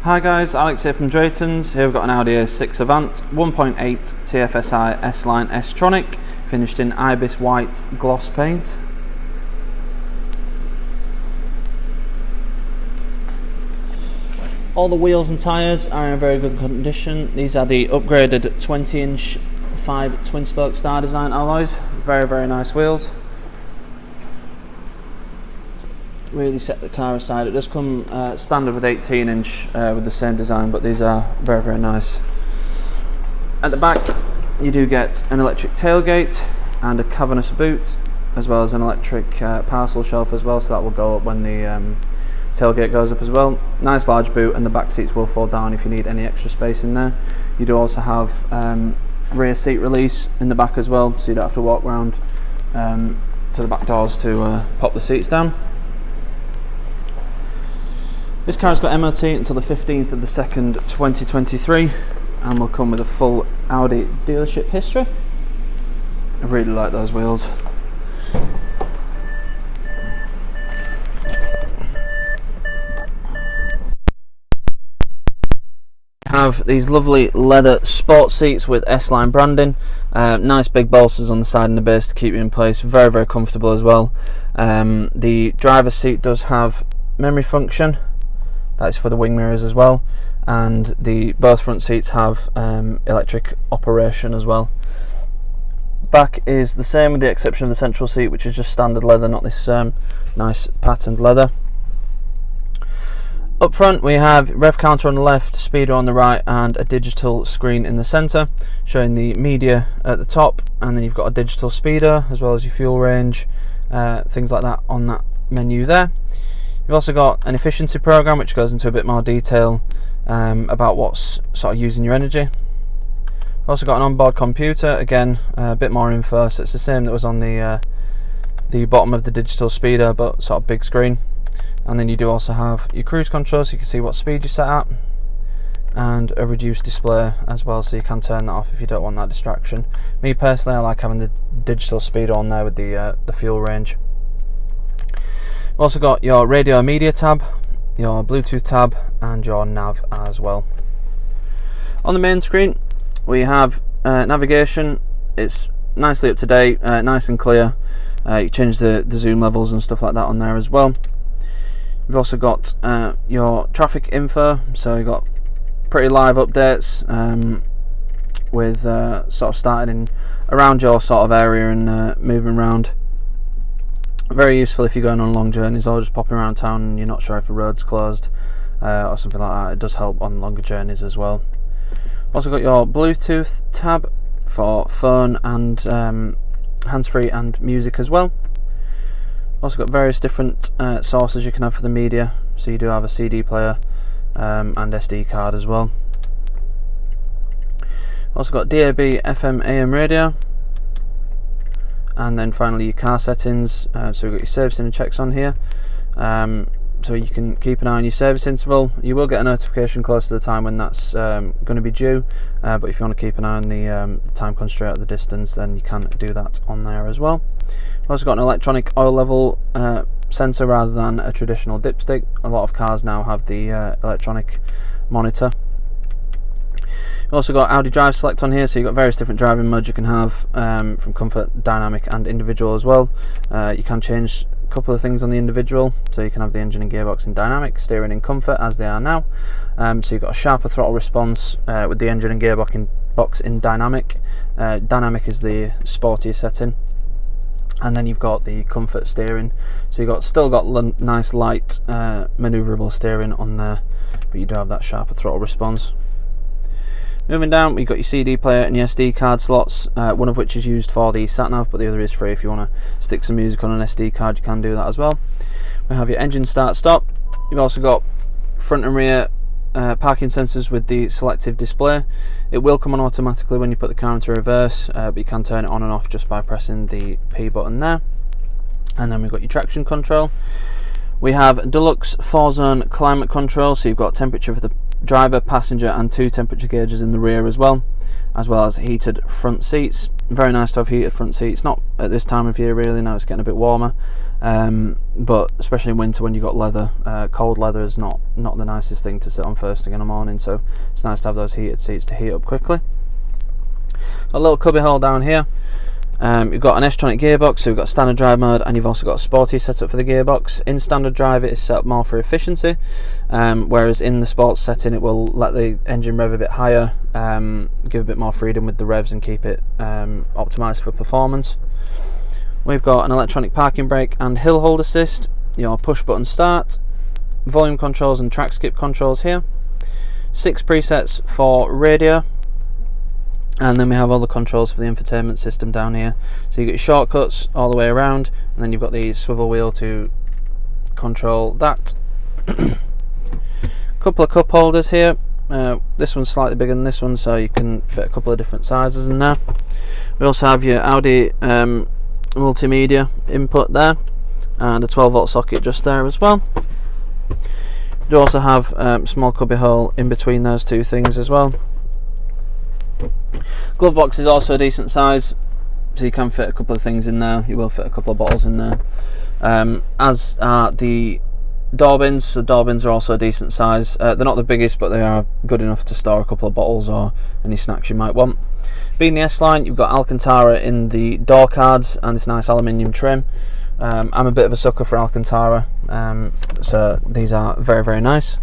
Hi guys, Alex here from Drayton's. Here we've got an Audi A6 Avant 1.8 TFSI S-Line S Tronic, finished in ibis white gloss paint. All the wheels and tyres are in very good condition. These are the upgraded 20-inch 5 twin-spoke Star Design alloys. Very nice wheels. Really set the car aside. It does come standard with 18-inch with the same design, but these are very nice. At the back you do get an electric tailgate and a cavernous boot, as well as an electric parcel shelf as well, so that will go up when the tailgate goes up as well. Nice large boot, and the back seats will fall down if you need any extra space in there. You do also have rear seat release in the back as well, so you don't have to walk around to the back doors to pop the seats down. This car's got MOT until the 15th of the 2nd 2023, and will come with a full Audi dealership history. I really like those wheels. Have these lovely leather sport seats with S-Line branding. Nice big bolsters on the side and the base to keep you in place. Very comfortable as well. The driver's seat does have memory function. That's for the wing mirrors as well, and both front seats have electric operation as well. Back is the same with the exception of the central seat, which is just standard leather, not this nice patterned leather. Up front we have rev counter on the left, speedo on the right, and a digital screen in the centre showing the media at the top, and then you've got a digital speedo as well as your fuel range, things like that on that menu there. You've also got an efficiency program which goes into a bit more detail about what's sort of using your energy. You've also got an onboard computer, again a bit more info, so it's the same that was on the bottom of the digital speedo, but sort of big screen. And then you do also have your cruise control, so you can see what speed you're set at, and a reduced display as well, so you can turn that off if you don't want that distraction. Me personally, I like having the digital speedo on there with the fuel range. You've also got your radio media tab, your Bluetooth tab, and your nav as well. On the main screen we have navigation. It's nicely up to date, nice and clear. You change the zoom levels and stuff like that on there as well. You've also got your traffic info, so you've got pretty live updates with sort of starting around your sort of area and moving around. Very useful if you're going on long journeys or just popping around town and you're not sure if a road's closed or something like that. It does help on longer journeys as well. Also got your Bluetooth tab for phone and hands-free and music as well. Also got various different sources you can have for the media, so you do have a CD player and SD card as well. Also got DAB, FM, AM radio. And then finally your car settings, so we've got your servicing and checks on here, so you can keep an eye on your service interval. You will get a notification close to the time when that's going to be due, but if you want to keep an eye on the time constraint at the distance, then you can do that on there as well. We've also got an electronic oil level sensor rather than a traditional dipstick. A lot of cars now have the electronic monitor. You've also got Audi Drive Select on here, so you've got various different driving modes you can have, from comfort, dynamic and individual as well. You can change a couple of things on the individual, so you can have the engine and gearbox in dynamic, steering in comfort as they are now. So you've got a sharper throttle response with the engine and gearbox in dynamic. Dynamic is the sportier setting. And then you've got the comfort steering, so you've still got nice light manoeuvrable steering on there, but you do have that sharper throttle response. Moving down, we've got your CD player and your SD card slots, one of which is used for the sat-nav, but the other is free. If you want to stick some music on an SD card, you can do that as well. We have your engine start-stop. You've also got front and rear parking sensors with the selective display. It will come on automatically when you put the car into reverse, but you can turn it on and off just by pressing the P button there. And then we've got your traction control. We have deluxe 4-zone climate control, so you've got temperature for the driver, passenger and 2 temperature gauges in the rear as well as heated front seats. Very nice to have heated front seats. Not at this time of year really, now it's getting a bit warmer, but especially in winter when you've got leather. Cold leather is not the nicest thing to sit on first thing in the morning, so it's nice to have those heated seats to heat up quickly. A little cubby hole down here. You've got an Tronic gearbox, so you've got standard drive mode, and you've also got a sporty setup for the gearbox. In standard drive it is set up more for efficiency, whereas in the sports setting it will let the engine rev a bit higher, give a bit more freedom with the revs and keep it optimised for performance. We've got an electronic parking brake and hill hold assist, your push button start, volume controls and track skip controls here, 6 presets for radio, and then we have all the controls for the infotainment system down here. So you get your shortcuts all the way around, and then you've got the swivel wheel to control that. Couple of cup holders here. This one's slightly bigger than this one, so you can fit a couple of different sizes in there. We also have your Audi multimedia input there, and a 12-volt socket just there as well. You also have a small cubby hole in between those two things as well. Glove box is also a decent size, so you can fit a couple of things in there. You will fit a couple of bottles in there, as are the door bins. So door bins are also a decent size. They're not the biggest, but they are good enough to store a couple of bottles or any snacks you might want. Being the S-Line, you've got Alcantara in the door cards and this nice aluminium trim. I'm a bit of a sucker for Alcantara, so these are very, very nice.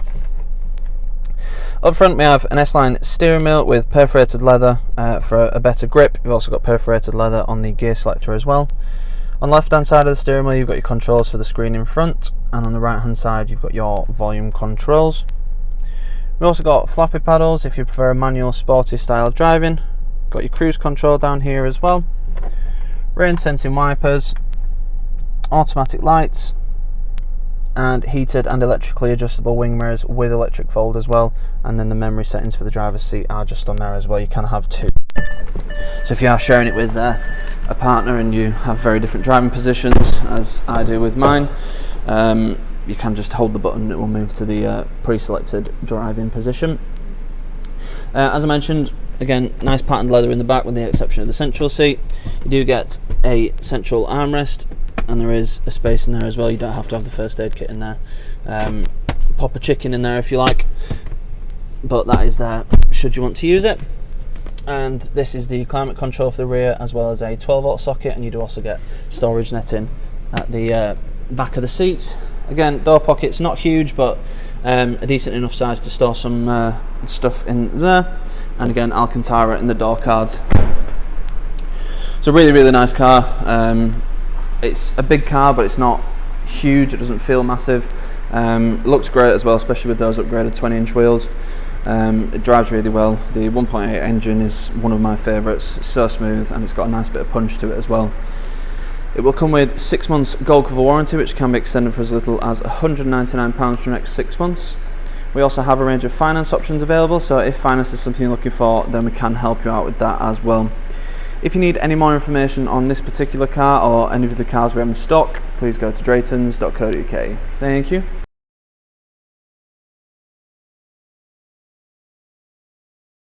Up front we have an S-Line steering wheel with perforated leather for a better grip. You've also got perforated leather on the gear selector as well. On the left hand side of the steering wheel you've got your controls for the screen in front, and on the right hand side you've got your volume controls. We've also got floppy paddles if you prefer a manual sporty style of driving. Got your cruise control down here as well. Rain sensing wipers, automatic lights, and heated and electrically adjustable wing mirrors with electric fold as well, and then the memory settings for the driver's seat are just on there as well. You can have 2, so if you are sharing it with a partner and you have very different driving positions, as I do with mine, you can just hold the button and it will move to the pre-selected driving position. As I mentioned, again, nice patterned leather in the back with the exception of the central seat. You do get a central armrest, and there is a space in there as well. You don't have to have the first aid kit in there. Pop a chicken in there if you like, but that is there should you want to use it. And this is the climate control for the rear, as well as a 12-volt socket, and you do also get storage netting at the back of the seats. Again, door pockets not huge, but a decent enough size to store some stuff in there. And again, Alcantara in the door cards. It's a really, really nice car. It's a big car, but it's not huge. It doesn't feel massive. Looks great as well, especially with those upgraded 20-inch wheels. It drives really well. The 1.8 engine is one of my favourites. It's so smooth, and it's got a nice bit of punch to it as well. It will come with 6 months gold cover warranty, which can be extended for as little as £199 for the next 6 months. We also have a range of finance options available, so if finance is something you're looking for, then we can help you out with that as well. If you need any more information on this particular car or any of the cars we have in stock, please go to draytons.co.uk. Thank you.